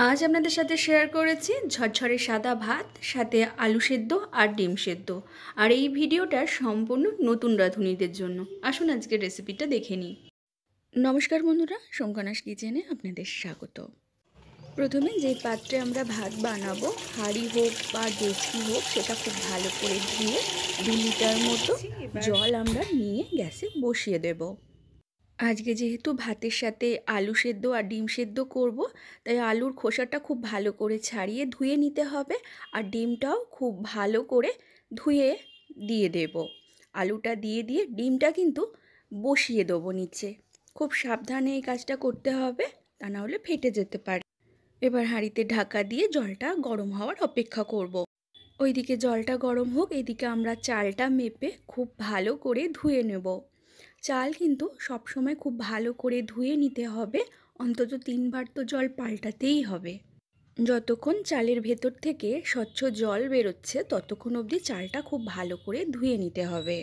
আজ আপনাদের সাথে শেয়ার করেছি ঝরঝরে সাদা ভাত সাথে আলু সেদ্ধ আর ডিম সেদ্ধ। আর এই ভিডিওটা সম্পূর্ণ নতুন রাঁধুনিদের জন্য। আসুন আজকের রেসিপিটা দেখে নিই। নমস্কার বন্ধুরা, শঙ্কনাস কিচেনে আপনাদের স্বাগত। প্রথমে যে পাত্রে আমরা ভাত বানাবো, হাঁড়ি হোক বা ডেকচি হোক, সেটা খুব ভালো করে ধুয়ে 2 লিটার মতো জল আমরা নিয়ে গ্যাসে বসিয়ে দেব। আজকে যেহেতু ভাতের সাথে আলু সেদ্ধ আর ডিম সেদ্ধ করব, তাই আলুর খোসাটা খুব ভালো করে ছাড়িয়ে ধুয়ে নিতে হবে, আর ডিমটাও খুব ভালো করে ধুয়ে দিয়ে দেব। আলুটা দিয়ে ডিমটা কিন্তু বসিয়ে দেবো নিচে। খুব সাবধানে এই কাজটা করতে হবে, তা না হলে ফেটে যেতে পারে। এবার হাঁড়িতে ঢাকা দিয়ে জলটা গরম হওয়ার অপেক্ষা করব। ওইদিকে জলটা গরম হোক, এদিকে আমরা চালটা মেপে খুব ভালো করে ধুয়ে নেব। চাল কিন্তু সবসময় খুব ভালো করে ধুয়ে নিতে হবে, অন্তত 3 বার তো জল পাল্টাতেই হবে। যতক্ষণ চালের ভেতর থেকে স্বচ্ছ জল বেরোচ্ছে ততক্ষণ অবধি চালটা খুব ভালো করে ধুয়ে নিতে হবে।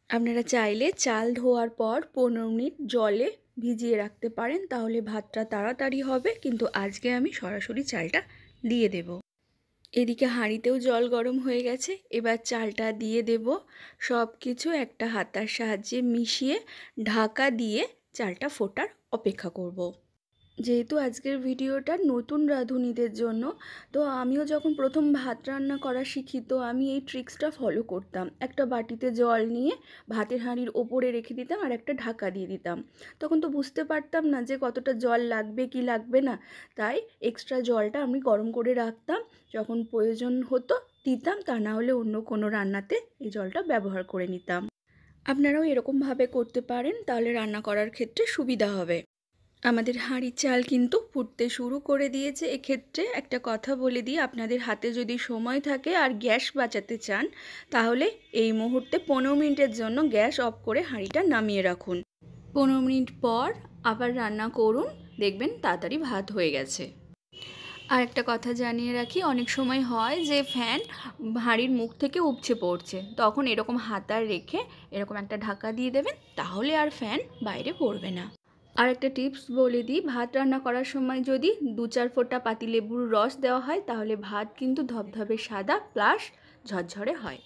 আপনারা চাইলে চাল ধোয়ার পর 15 মিনিট জলে ভিজিয়ে রাখতে পারেন, তাহলে ভাতটা তাড়াতাড়ি হবে, কিন্তু আজকে আমি সরাসরি চালটা দিয়ে দেব। এদিকে হাঁড়িতেও জল গরম হয়ে গেছে, এবার চালটা দিয়ে দেব। সব কিছু একটা হাতার সাহায্যে মিশিয়ে ঢাকা দিয়ে চালটা ফোটার অপেক্ষা করব। যেহেতু আজকের ভিডিওটা নতুন রাঁধুনিদের জন্য, তো আমিও যখন প্রথম ভাত রান্না করা শিখি, তো আমি এই ট্রিক্সটা ফলো করতাম। একটা বাটিতে জল নিয়ে ভাতের হাঁড়ির ওপরে রেখে দিতাম আর একটা ঢাকা দিয়ে দিতাম। তখন তো বুঝতে পারতাম না যে কতটা জল লাগবে কি লাগবে না, তাই এক্সট্রা জলটা আমি গরম করে রাখতাম। যখন প্রয়োজন হতো দিতাম, তা না হলে অন্য কোনো রান্নাতে এই জলটা ব্যবহার করে নিতাম। আপনারাও এরকমভাবে করতে পারেন, তাহলে রান্না করার ক্ষেত্রে সুবিধা হবে। আমাদের হাঁড়ির চাল কিন্তু ফুটতে শুরু করে দিয়েছে। এক্ষেত্রে একটা কথা বলে দিই, আপনাদের হাতে যদি সময় থাকে আর গ্যাস বাঁচাতে চান, তাহলে এই মুহূর্তে 15 মিনিটের জন্য গ্যাস অফ করে হাঁড়িটা নামিয়ে রাখুন। 15 মিনিট পর আবার রান্না করুন, দেখবেন তাড়াতাড়ি ভাত হয়ে গেছে। আর একটা কথা জানিয়ে রাখি, অনেক সময় হয় যে ফ্যান হাঁড়ির মুখ থেকে উপচে পড়ছে, তখন এরকম হাতা রেখে এরকম একটা ঢাকা দিয়ে দেবেন, তাহলে আর ফ্যান বাইরে পড়বে না। আর একটা টিপস বলে দিই, ভাত রান্না করার সময় যদি 2-4 ফোঁটা পাতিলেবুর রস দেওয়া হয়, তাহলে ভাত কিন্তু ধবধবে সাদা প্লাস ঝরঝরে হয়।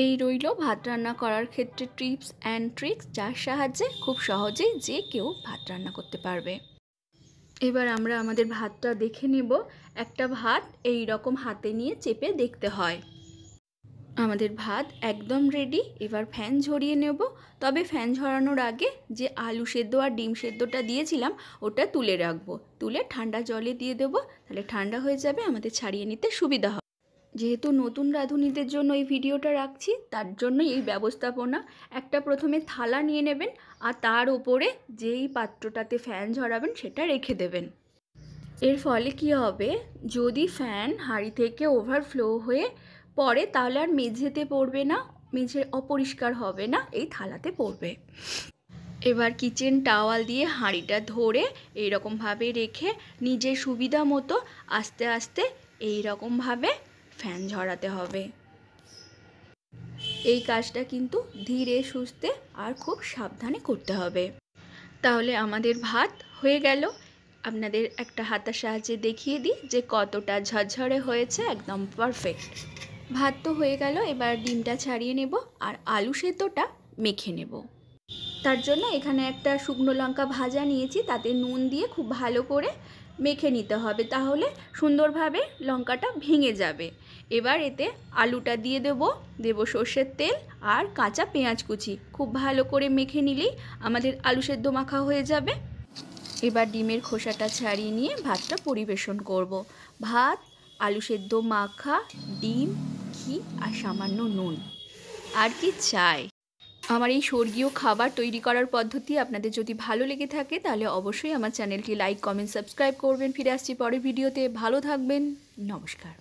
এই রইল ভাত রান্না করার ক্ষেত্রে টিপস অ্যান্ড ট্রিক্স, যার সাহায্যে খুব সহজেই যে কেউ ভাত রান্না করতে পারবে। এবার আমরা আমাদের ভাতটা দেখে নেব। একটা ভাত এই রকম হাতে নিয়ে চেপে দেখতে হয়। আমাদের ভাত একদম রেডি। এবার ফ্যান ঝরিয়ে নেব, তবে ফ্যান ঝরানোর আগে যে আলু সেদ্ধ আর ডিম সেদ্ধটা দিয়েছিলাম ওটা তুলে রাখবো, তুলে ঠান্ডা জলে দিয়ে দেবো, তাহলে ঠান্ডা হয়ে যাবে, আমাদের ছাড়িয়ে নিতে সুবিধা হবে। যেহেতু নতুন রাঁধুনিদের জন্য এই ভিডিওটা রাখছি, তার জন্য এই ব্যবস্থাপনা। একটা প্রথমে থালা নিয়ে নেবেন, আর তার ওপরে যেই পাত্রটাতে ফ্যান ঝরাবেন সেটা রেখে দেবেন। এর ফলে কি হবে, যদি ফ্যান হাঁড়ি থেকে ওভারফ্লো হয়ে পড়ে, তাহলে আর মেঝেতে পড়বে না, মেঝে অপরিষ্কার হবে না, এই থালাতে পড়বে। এবার কিচেন টাওয়াল দিয়ে হাঁড়িটা ধরে এইরকমভাবে রেখে নিজের সুবিধা মতো আস্তে আস্তে এইরকমভাবে ফ্যান ঝরাতে হবে। এই কাজটা কিন্তু ধীরে সুস্থে আর খুব সাবধানে করতে হবে, তাহলে আমাদের ভাত হয়ে গেল। আপনাদের একটা হাতার সাহায্যে দেখিয়ে দিই যে কতটা ঝরঝরে হয়েছে, একদম পারফেক্ট। ভাত তো হয়ে গেল, এবার ডিমটা ছাড়িয়ে নেব আর আলু সেদ্ধটা মেখে নেব। তার জন্য এখানে একটা শুকনো লঙ্কা ভাজা নিয়েছি, তাতে নুন দিয়ে খুব ভালো করে মেখে নিতে হবে, তাহলে সুন্দরভাবে লঙ্কাটা ভেঙে যাবে। এবার এতে আলুটা দিয়ে দেব সর্ষের তেল আর কাঁচা পেঁয়াজ কুচি, খুব ভালো করে মেখে নিলেই আমাদের আলু সেদ্ধ মাখা হয়ে যাবে। এবার ডিমের খোসাটা ছাড়িয়ে নিয়ে ভাতটা পরিবেশন করব। ভাত, আলু সেদ্ধ মাখা, ডিম, ঘি আর সামান্য নুন, আর কি চাই। আমার এই স্বর্গীয় খাবার তৈরি করার পদ্ধতি আপনাদের যদি ভালো লেগে থাকে, তাহলে অবশ্যই আমার চ্যানেলটি লাইক, কমেন্ট, সাবস্ক্রাইব করবেন। ফিরে আসছি পরের ভিডিওতে, ভালো থাকবেন, নমস্কার।